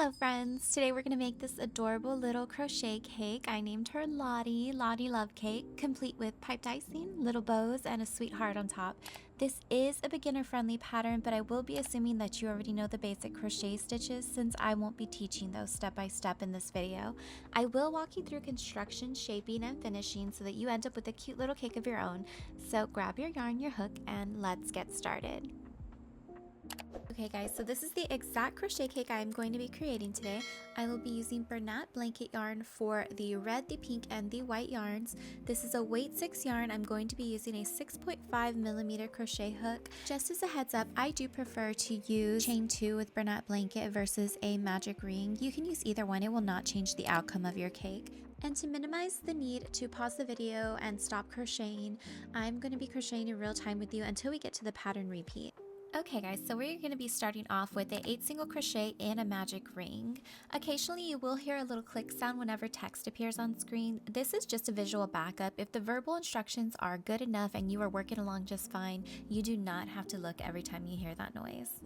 Hello friends! Today we're going to make this adorable little crochet cake. I named her Lottie, Lottie Love Cake, complete with piped icing, little bows, and a sweet heart on top. This is a beginner friendly pattern, but I will be assuming that you already know the basic crochet stitches since I won't be teaching those step by step in this video. I will walk you through construction, shaping, and finishing so that you end up with a cute little cake of your own. So grab your yarn, your hook, and let's get started. Okay guys, so this is the exact crochet cake I'm going to be creating today. I will be using Bernat blanket yarn for the red, the pink, and the white yarns. This is a weight 6 yarn. I'm going to be using a 6.5mm crochet hook. Just as a heads up, I do prefer to use chain 2 with Bernat blanket versus a magic ring. You can use either one, it will not change the outcome of your cake. And to minimize the need to pause the video and stop crocheting, I'm going to be crocheting in real time with you until we get to the pattern repeat. Okay guys, so we're going to be starting off with a 8 single crochet and a magic ring. Occasionally you will hear a little click sound whenever text appears on screen. This is just a visual backup. If the verbal instructions are good enough and you are working along just fine, you do not have to look every time you hear that noise.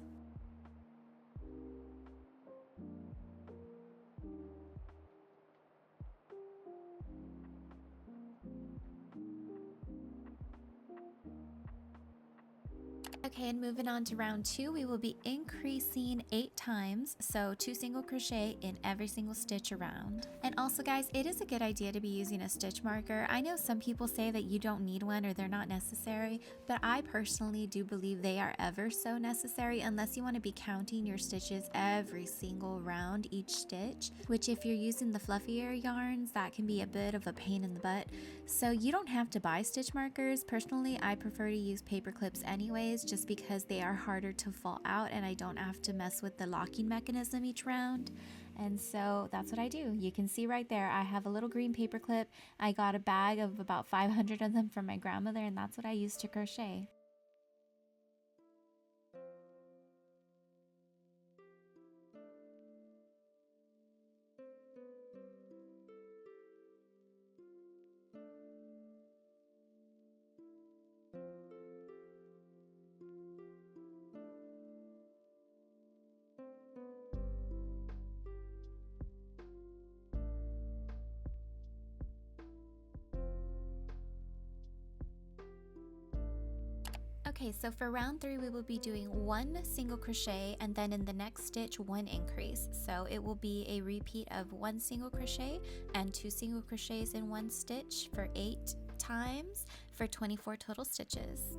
Okay, and moving on to round 2, we will be increasing 8 times, so 2 single crochet in every single stitch around. And also guys, it is a good idea to be using a stitch marker. I know some people say that you don't need one or they're not necessary, but I personally do believe they are ever so necessary unless you want to be counting your stitches every single round each stitch, which if you're using the fluffier yarns, that can be a bit of a pain in the butt. So you don't have to buy stitch markers. Personally, I prefer to use paper clips anyways, just because they are harder to fall out and I don't have to mess with the locking mechanism each round. And so that's what I do. You can see right there, I have a little green paper clip. I got a bag of about 500 of them from my grandmother, and that's what I use to crochet. Okay, so for round 3, we will be doing 1 single crochet and then in the next stitch 1 increase. So it will be a repeat of 1 single crochet and 2 single crochets in 1 stitch for 8 times for 24 total stitches.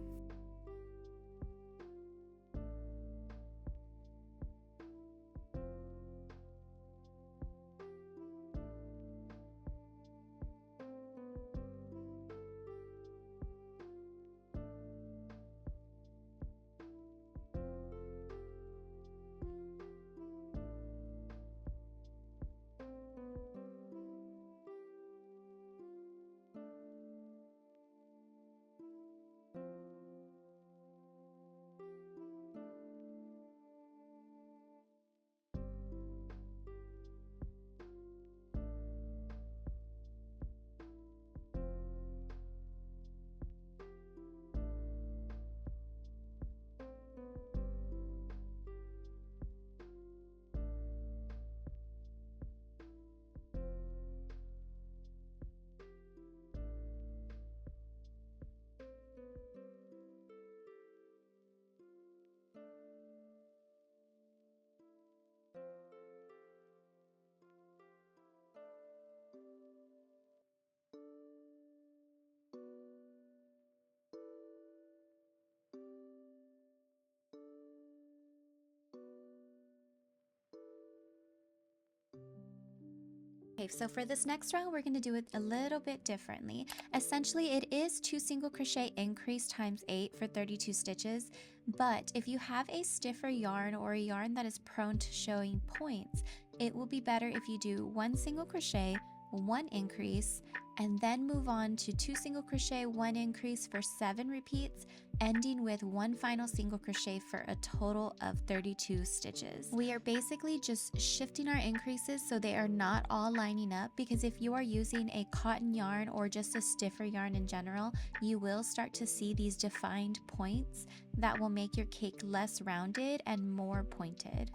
Okay, so for this next round, we're going to do it a little bit differently. Essentially, it is 2 single crochet increase times 8 for 32 stitches, but if you have a stiffer yarn or a yarn that is prone to showing points, it will be better if you do 1 single crochet, 1 increase, and then move on to 2 single crochet, 1 increase for 7 repeats, ending with 1 final single crochet for a total of 32 stitches. We are basically just shifting our increases so they are not all lining up, because if you are using a cotton yarn or just a stiffer yarn in general, you will start to see these defined points that will make your cake less rounded and more pointed.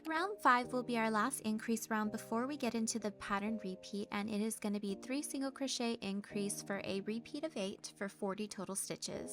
Round 5 will be our last increase round before we get into the pattern repeat, and it is going to be 3 single crochet increase for a repeat of 8 for 40 total stitches.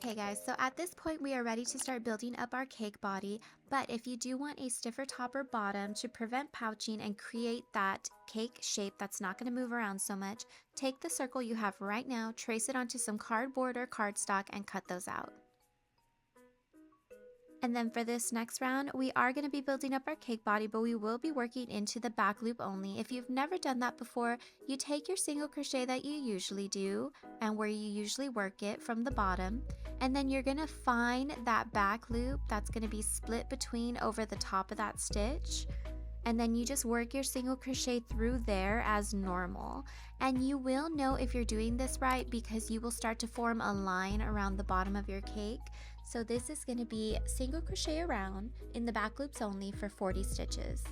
Okay guys, so at this point we are ready to start building up our cake body, but if you do want a stiffer top or bottom to prevent pouching and create that cake shape that's not going to move around so much, take the circle you have right now, trace it onto some cardboard or cardstock and cut those out. And then for this next round, we are going to be building up our cake body, but we will be working into the back loop only. If you've never done that before, you take your single crochet that you usually do and where you usually work it from the bottom, and then you're going to find that back loop that's going to be split between over the top of that stitch. And then you just work your single crochet through there as normal. And you will know if you're doing this right because you will start to form a line around the bottom of your cake. So this is going to be single crochet around in the back loops only for 40 stitches.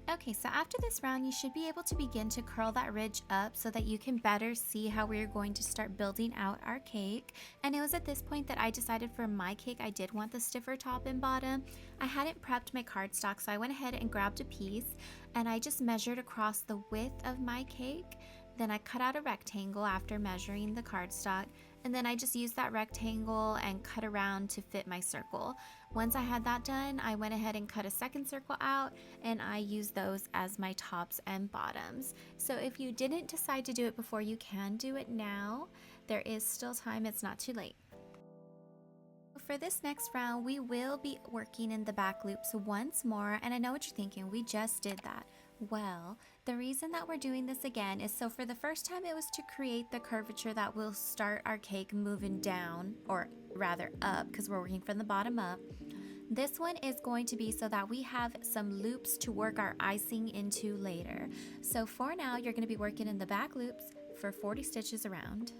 Okay, so after this round, you should be able to begin to curl that ridge up so that you can better see how we're going to start building out our cake. And it was at this point that I decided for my cake, I did want the stiffer top and bottom. I hadn't prepped my cardstock, so I went ahead and grabbed a piece and I just measured across the width of my cake. Then I cut out a rectangle after measuring the cardstock, and then I just used that rectangle and cut around to fit my circle. Once I had that done, I went ahead and cut a second circle out, and I used those as my tops and bottoms. So if you didn't decide to do it before, you can do it now. There is still time, it's not too late. For this next round, we will be working in the back loops once more, and I know what you're thinking, we just did that. Well, the reason that we're doing this again is so for the first time it was to create the curvature that will start our cake moving down, or rather up, because we're working from the bottom up. This one is going to be so that we have some loops to work our icing into later. So for now, you're going to be working in the back loops for 40 stitches around.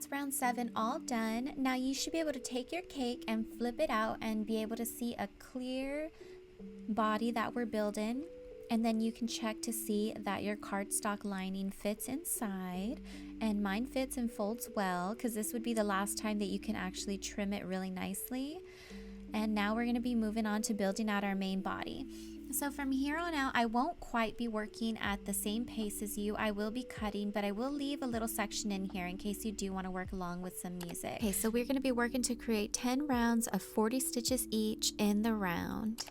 That's round 7 all done. Now you should be able to take your cake and flip it out and be able to see a clear body that we're building. And then you can check to see that your cardstock lining fits inside. And mine fits and folds well, because this would be the last time that you can actually trim it really nicely. And now we're going to be moving on to building out our main body. So from here on out, I won't quite be working at the same pace as you. I will be cutting, but I will leave a little section in here in case you do want to work along with some music. Okay, so we're going to be working to create 10 rounds of 40 stitches each in the round.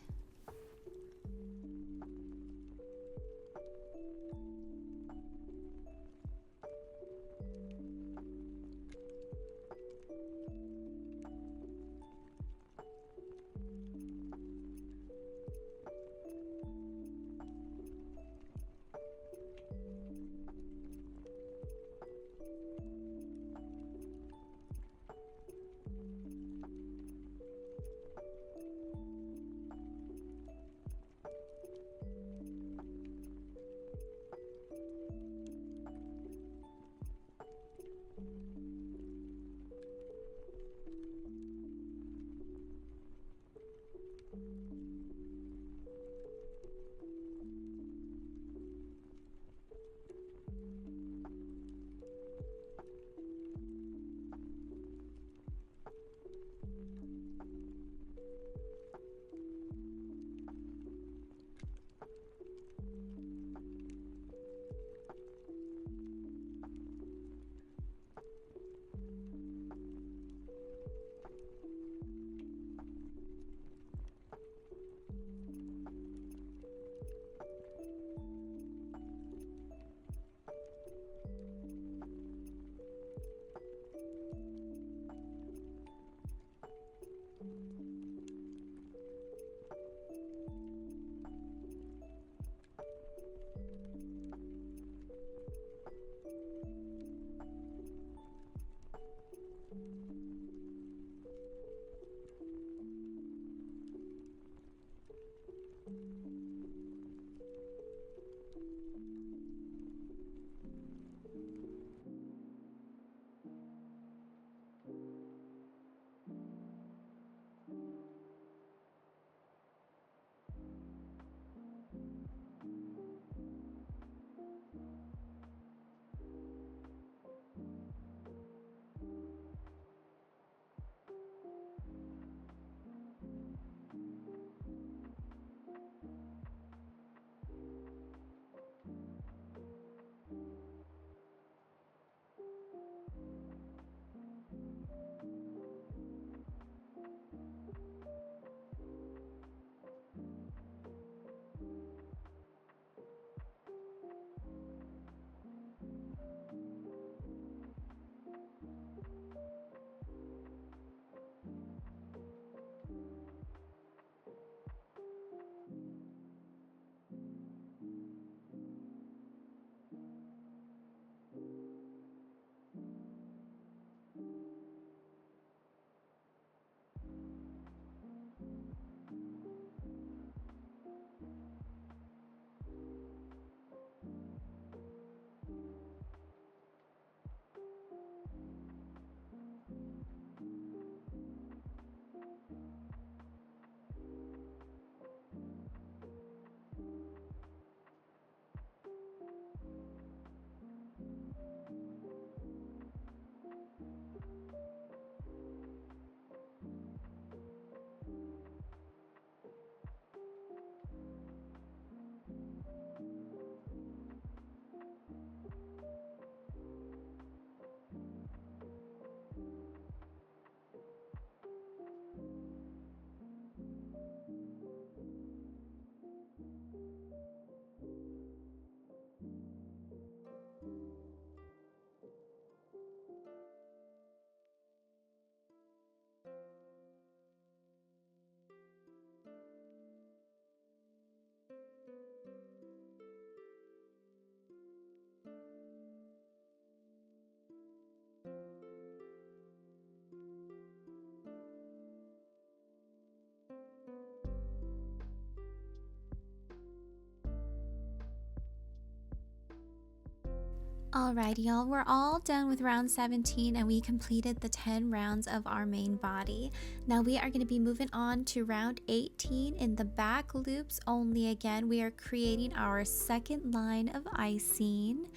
Alrighty, y'all, we're all done with round 17 and we completed the 10 rounds of our main body. Now we are going to be moving on to round 18 in the back loops only. Again, we are creating our second line of icing,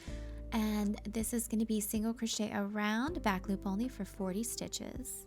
and this is going to be single crochet around, back loop only for 40 stitches.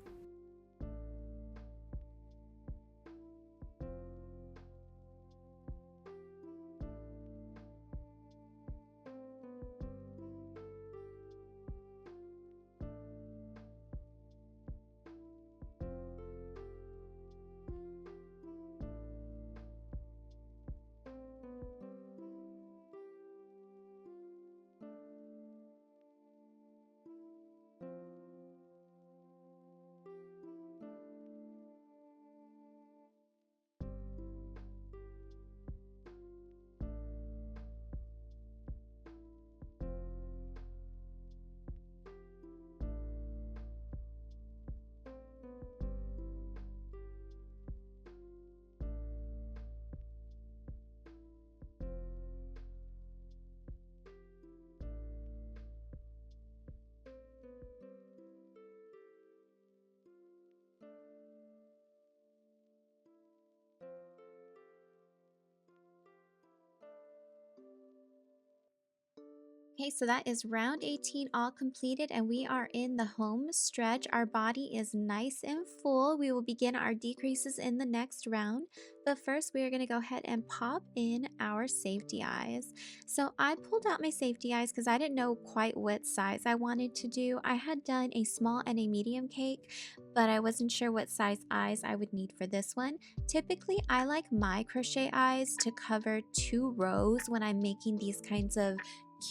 Okay, so that is round 18 all completed, and we are in the home stretch. Our body is nice and full. We will begin our decreases in the next round, but first we are going to go ahead and pop in our safety eyes. So I pulled out my safety eyes because I didn't know quite what size I wanted to do. I had done a small and a medium cake, but I wasn't sure what size eyes I would need for this one. Typically, I like my crochet eyes to cover 2 rows when I'm making these kinds of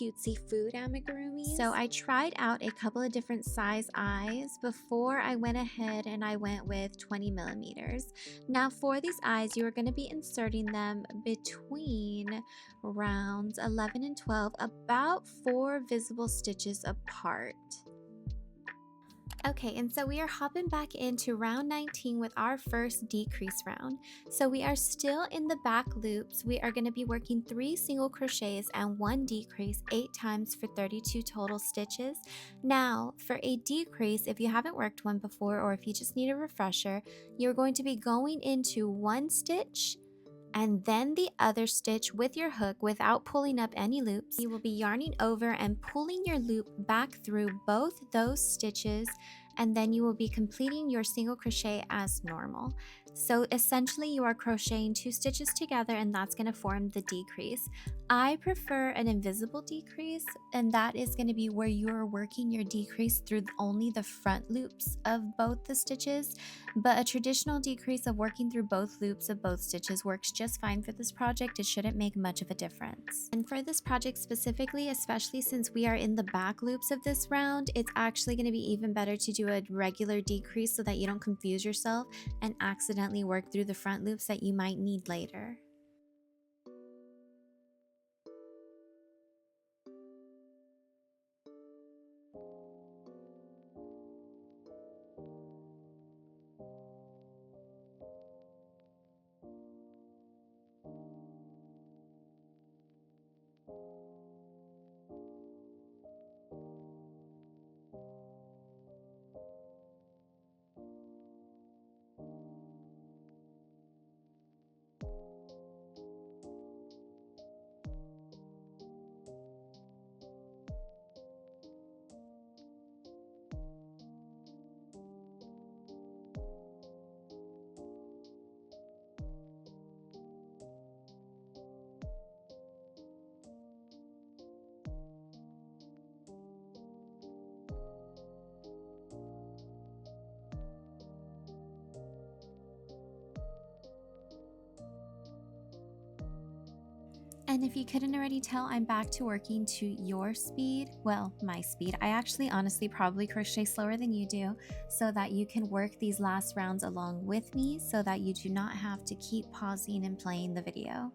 cutesy food amigurumis. So I tried out a couple of different size eyes before I went ahead and I went with 20 millimeters. Now for these eyes, you are going to be inserting them between rounds 11 and 12, about 4 visible stitches apart. Okay, and so we are hopping back into round 19 with our first decrease round. So we are still in the back loops. We are going to be working 3 single crochets and 1 decrease 8 times for 32 total stitches. Now, for a decrease, if you haven't worked one before or if you just need a refresher, you're going to be going into 1 stitch and then the other stitch with your hook without pulling up any loops. You will be yarning over and pulling your loop back through both those stitches, and then you will be completing your single crochet as normal. So essentially you are crocheting 2 stitches together, and that's going to form the decrease. I prefer an invisible decrease, and that is going to be where you are working your decrease through only the front loops of both the stitches, but a traditional decrease of working through both loops of both stitches works just fine for this project. It shouldn't make much of a difference. And for this project specifically, especially since we are in the back loops of this round, it's actually going to be even better to do a regular decrease so that you don't confuse yourself and accidentally work through the front loops that you might need later. And if you couldn't already tell, I'm back to working to your speed. Well, my speed. I actually honestly probably crochet slower than you do so that you can work these last rounds along with me so that you do not have to keep pausing and playing the video.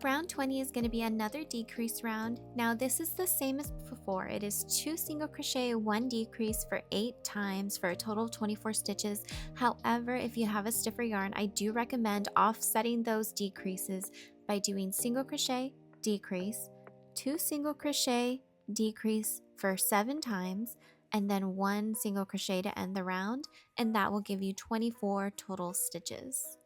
Round 20 is going to be another decrease round. Now this is the same as before. It is 2 single crochet, 1 decrease for 8 times for a total of 24 stitches. However, if you have a stiffer yarn, I do recommend offsetting those decreases by doing single crochet, decrease, 2 single crochet, decrease for 7 times, and then 1 single crochet to end the round, and that will give you 24 total stitches.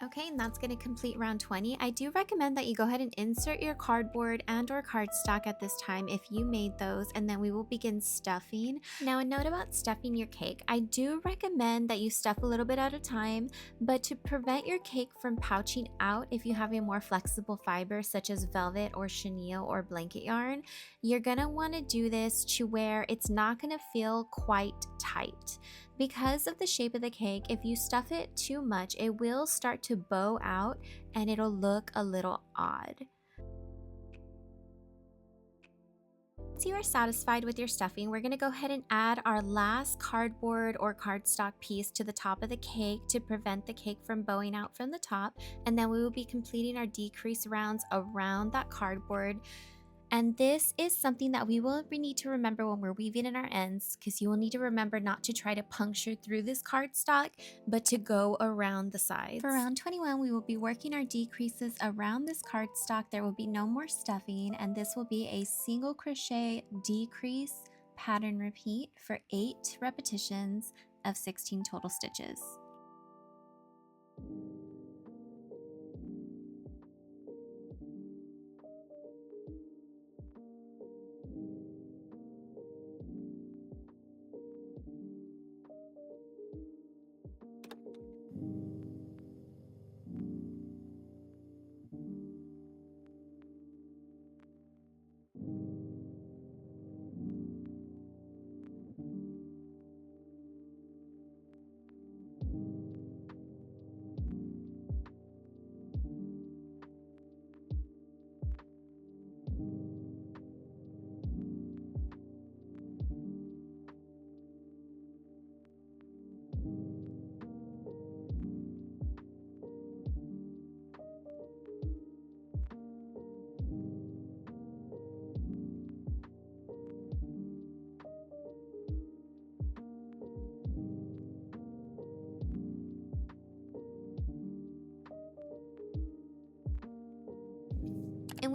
Okay, and that's going to complete round 20. I do recommend that you go ahead and insert your cardboard and or cardstock at this time if you made those, and then we will begin stuffing. Now, a note about stuffing your cake. I do recommend that you stuff a little bit at a time, but to prevent your cake from pouching out, if you have a more flexible fiber such as velvet or chenille or blanket yarn, you're going to want to do this to where it's not going to feel quite tight. Because of the shape of the cake, if you stuff it too much, it will start to bow out and it'll look a little odd. Once you are satisfied with your stuffing, we're going to go ahead and add our last cardboard or cardstock piece to the top of the cake to prevent the cake from bowing out from the top, and then we will be completing our decrease rounds around that cardboard. And this is something that we will need to remember when we're weaving in our ends, because you will need to remember not to try to puncture through this cardstock, but to go around the sides. For round 21, we will be working our decreases around this cardstock. There will be no more stuffing, and this will be a single crochet decrease pattern repeat for 8 repetitions of 16 total stitches.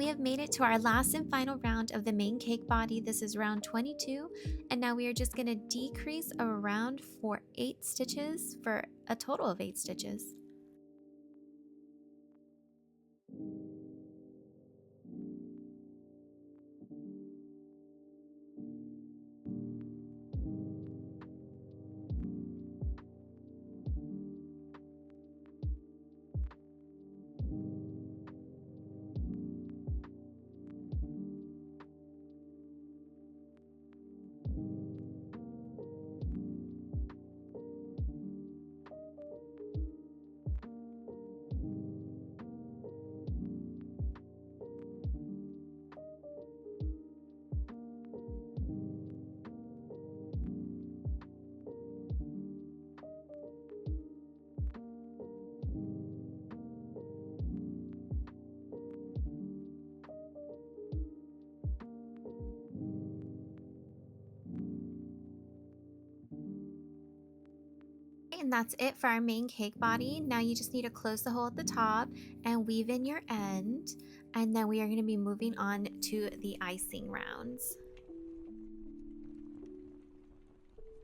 we have made it to our last and final round of the main cake body. This is round 22, and now we are just going to decrease around for 8 stitches for a total of 8 stitches. And that's it for our main cake body. Now you just need to close the hole at the top and weave in your end, and then we are going to be moving on to the icing rounds.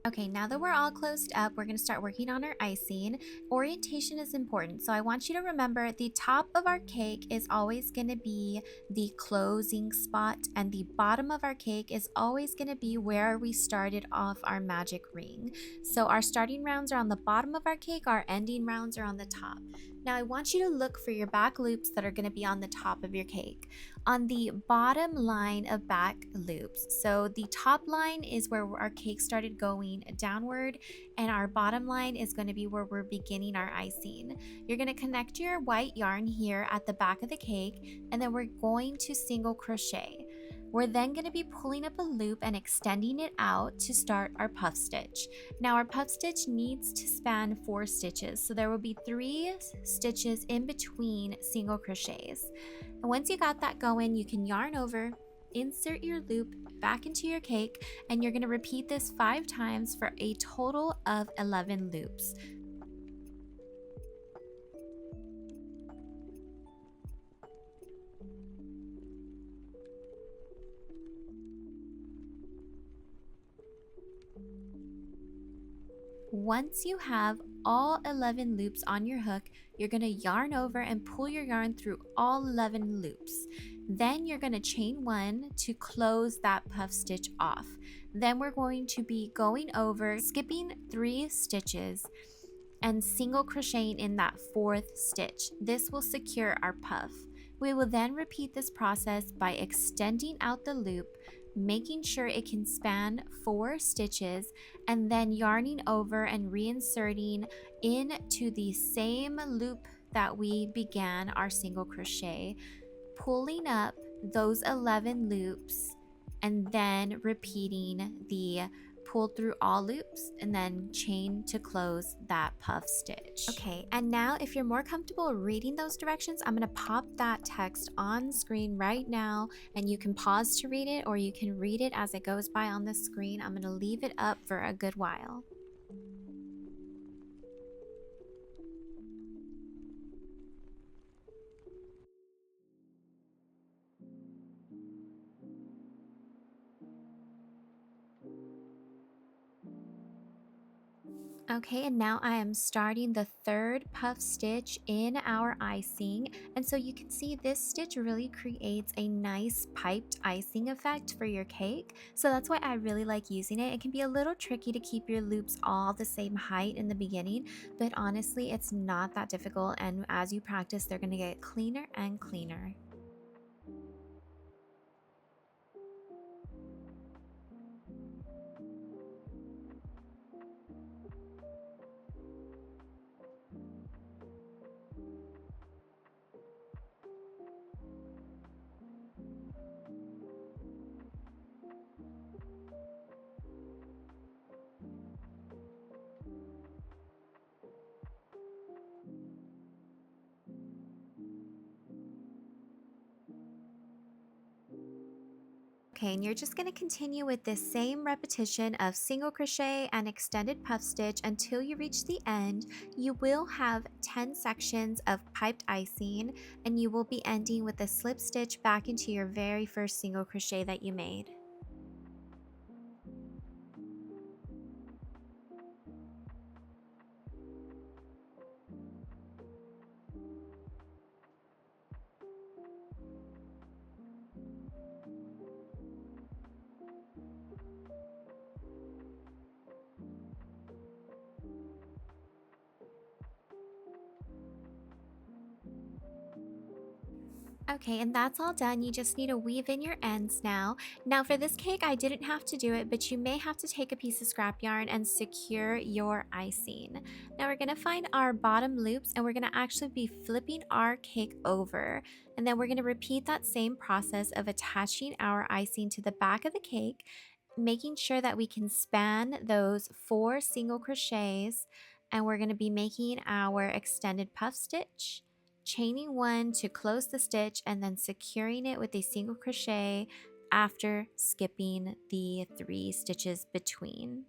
Okay, now that we're all closed up, we're going to start working on our icing. Orientation is important, so I want you to remember the top of our cake is always going to be the closing spot, and the bottom of our cake is always going to be where we started off our magic ring. So our starting rounds are on the bottom of our cake, our ending rounds are on the top. Now I want you to look for your back loops that are going to be on the top of your cake. On the bottom line of back loops, so the top line is where our cake started going downward, and our bottom line is going to be where we're beginning our icing. You're going to connect your white yarn here at the back of the cake, and then we're going to single crochet. We're then going to be pulling up a loop and extending it out to start our puff stitch. Now our puff stitch needs to span 4 stitches, so there will be 3 stitches in between single crochets. And once you got that going, you can yarn over, insert your loop back into your cake, and you're going to repeat this 5 times for a total of 11 loops. Once you have all 11 loops on your hook, you're going to yarn over and pull your yarn through all 11 loops. Then you're going to chain 1 to close that puff stitch off. Then we're going to be going over, skipping 3 stitches and single crocheting in that 4th stitch. This will secure our puff. We will then repeat this process by extending out the loop, making sure it can span 4 stitches, and then yarning over and reinserting into the same loop that we began our single crochet, pulling up those 11 loops, and then repeating the pull through all loops and then chain to close that puff stitch. Okay, and now if you're more comfortable reading those directions, I'm going to pop that text on screen right now, and you can pause to read it or you can read it as it goes by on the screen. I'm going to leave it up for a good while. Okay, and now I am starting the 3rd puff stitch in our icing, and so you can see this stitch really creates a nice piped icing effect for your cake. So that's why I really like using it. It can be a little tricky to keep your loops all the same height in the beginning, but honestly it's not that difficult, and as you practice they're going to get cleaner and cleaner. Okay, and you're just going to continue with this same repetition of single crochet and extended puff stitch until you reach the end. You will have 10 sections of piped icing, and you will be ending with a slip stitch back into your very first single crochet that you made. Okay, and that's all done. You just need to weave in your ends now. Now for this cake, I didn't have to do it, but you may have to take a piece of scrap yarn and secure your icing. Now we're gonna find our bottom loops and we're gonna actually be flipping our cake over. And then we're gonna repeat that same process of attaching our icing to the back of the cake, making sure that we can span those 4 single crochets. And we're gonna be making our extended puff stitch, chaining 1 to close the stitch, and then securing it with a single crochet after skipping the 3 stitches between.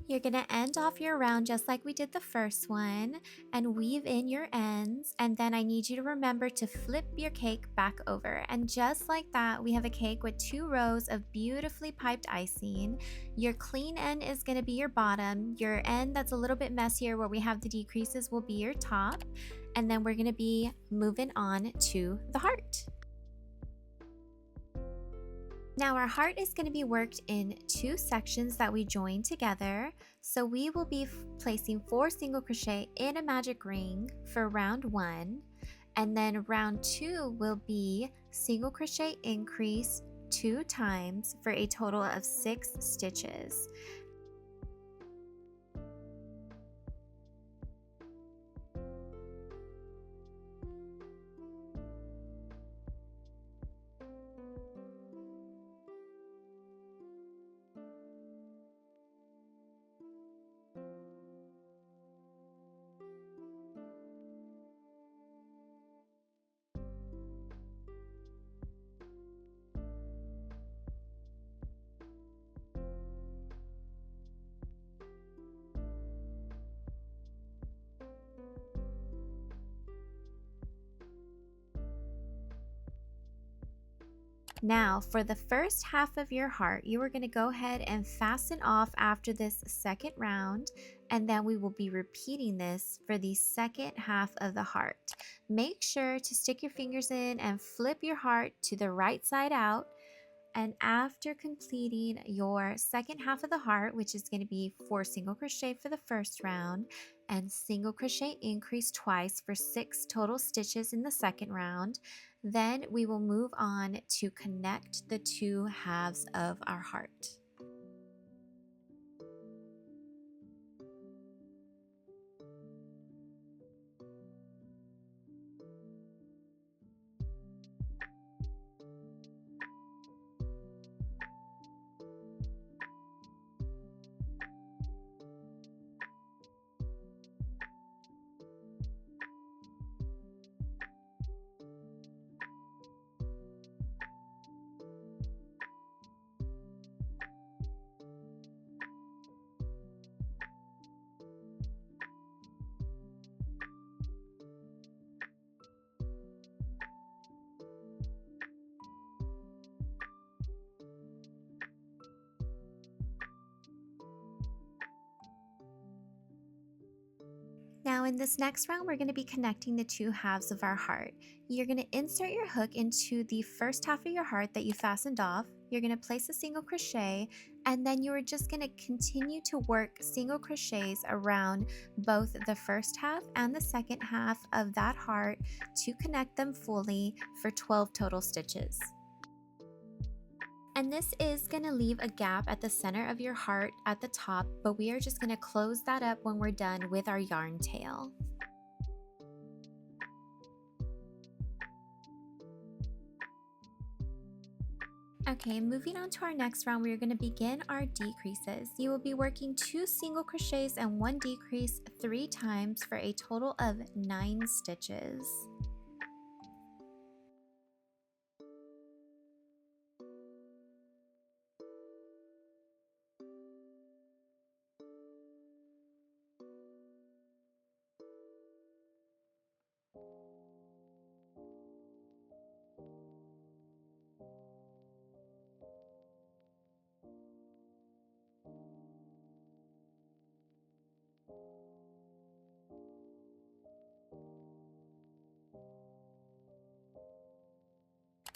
You're going to end off your round just like we did the first one and weave in your ends, and then I need you to remember to flip your cake back over. And just like that, we have a cake with 2 rows of beautifully piped icing. Your clean end is going to be your bottom. Your end that's a little bit messier where we have the decreases will be your top. And then we're going to be moving on to the heart. Now our heart is going to be worked in 2 sections that we join together. So we will be placing 4 single crochet in a magic ring for round 1. And then round 2 will be single crochet increase 2 times for a total of 6 stitches. Now, for the first half of your heart, you are going to go ahead and fasten off after this second round, and then we will be repeating this for the second half of the heart. Make sure to stick your fingers in and flip your heart to the right side out. And after completing your second half of the heart, which is going to be 4 single crochet for the first round and single crochet increase twice for 6 total stitches in the second round, then we will move on to connect the 2 halves of our heart. Now in this next round, we're going to be connecting the 2 halves of our heart. You're going to insert your hook into the first half of your heart that you fastened off. You're going to place a single crochet, and then you are just going to continue to work single crochets around both the first half and the second half of that heart to connect them fully for 12 total stitches. And this is going to leave a gap at the center of your heart at the top, but we are just going to close that up when we're done with our yarn tail. Okay, moving on to our next round, we are going to begin our decreases. You will be working 2 single crochets and 1 decrease 3 times for a total of 9 stitches.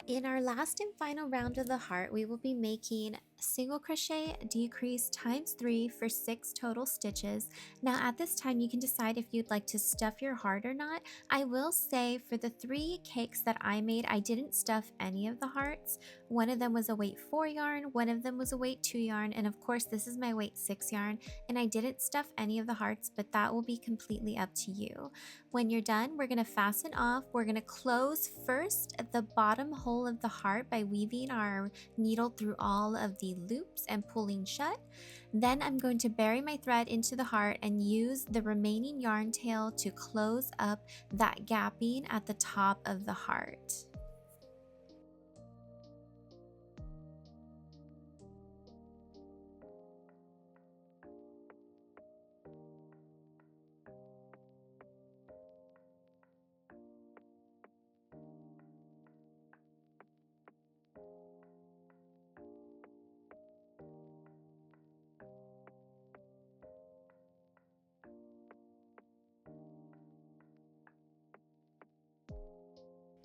In our last and final round of the heart, we will be making single crochet decrease times 3 for 6 total stitches. Now at this time you can decide if you'd like to stuff your heart or not. I will say for the 3 cakes that I made, I didn't stuff any of the hearts. One of them was a weight 4 yarn, one of them was a weight 2 yarn, and of course this is my weight 6 yarn, and I didn't stuff any of the hearts, but that will be completely up to you. When you're done, we're going to fasten off. We're going to close first at the bottom hole of the heart by weaving our needle through all of the loops and pulling shut. Then I'm going to bury my thread into the heart and use the remaining yarn tail to close up that gapping at the top of the heart.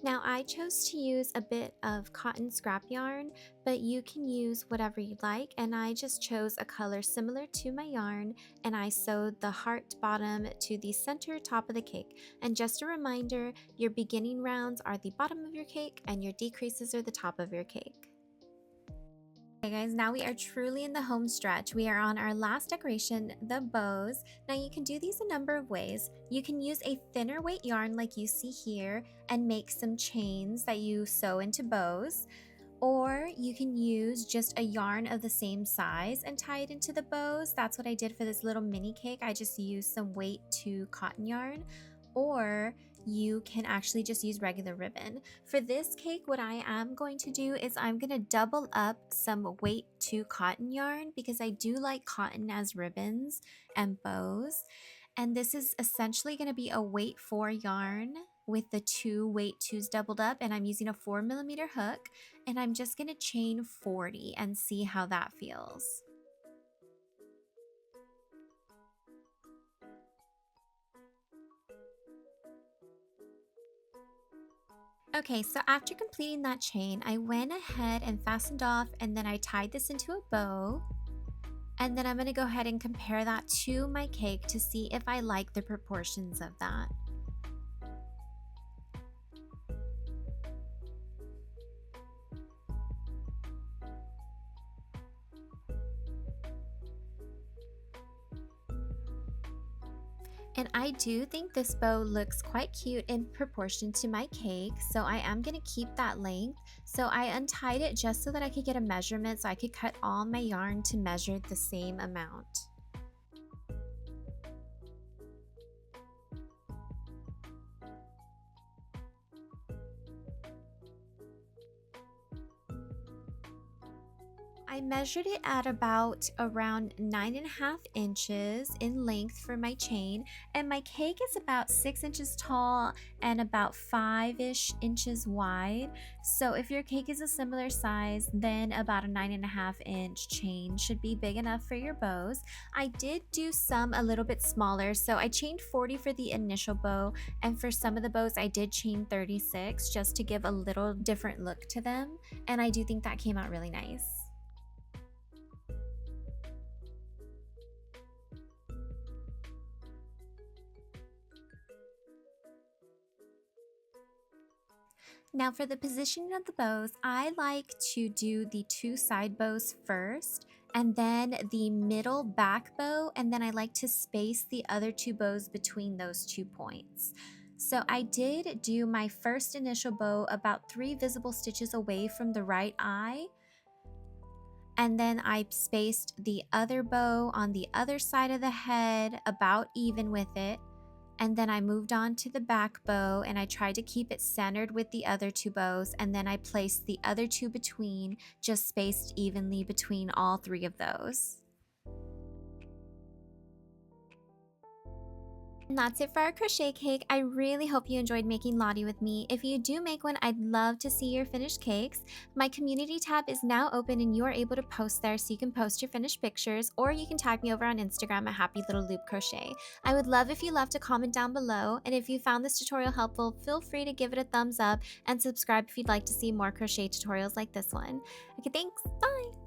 Now I chose to use a bit of cotton scrap yarn, but you can use whatever you like, and I just chose a color similar to my yarn, and I sewed the heart bottom to the center top of the cake. And just a reminder, your beginning rounds are the bottom of your cake and your decreases are the top of your cake. Okay guys, now we are truly in the home stretch. We are on our last decoration, the bows. Now you can do these a number of ways. You can use a thinner weight yarn like you see here and make some chains that you sew into bows. Or you can use just a yarn of the same size and tie it into the bows. That's what I did for this little mini cake. I just used some weight 2 cotton yarn. Or you can actually just use regular ribbon. For this cake, what I am going to do is I'm going to double up some weight 2 cotton yarn because I do like cotton as ribbons and bows. And this is essentially going to be a weight 4 yarn with the 2 weight 2s doubled up, and I'm using a 4mm hook, and I'm just going to chain 40 and see how that feels. Okay, so after completing that chain, I went ahead and fastened off, and then I tied this into a bow. And then I'm going to go ahead and compare that to my cake to see if I like the proportions of that. And I do think this bow looks quite cute in proportion to my cake, so I am going to keep that length. So I untied it just so that I could get a measurement so I could cut all my yarn to measure the same amount. I measured it at about around 9.5 inches in length for my chain, and my cake is about 6 inches tall and about 5-ish inches wide. So if your cake is a similar size, then about a 9.5 inch chain should be big enough for your bows. I did do some a little bit smaller, so I chained 40 for the initial bow, and for some of the bows I did chain 36 just to give a little different look to them, and I do think that came out really nice. Now for the positioning of the bows, I like to do the 2 side bows first and then the middle back bow, and then I like to space the other 2 bows between those 2 points. So I did do my first initial bow about 3 visible stitches away from the right eye, and then I spaced the other bow on the other side of the head about even with it. And then I moved on to the back bow and I tried to keep it centered with the other 2 bows, and then I placed the other 2 between, just spaced evenly between all 3 of those. And that's it for our crochet cake. I really hope you enjoyed making Lottie with me. If you do make one, I'd love to see your finished cakes. My community tab is now open and you are able to post there, so you can post your finished pictures, or you can tag me over on Instagram at Happy Little Loop Crochet. I would love if you left a comment down below, and if you found this tutorial helpful, feel free to give it a thumbs up and subscribe if you'd like to see more crochet tutorials like this one. Okay, thanks, bye!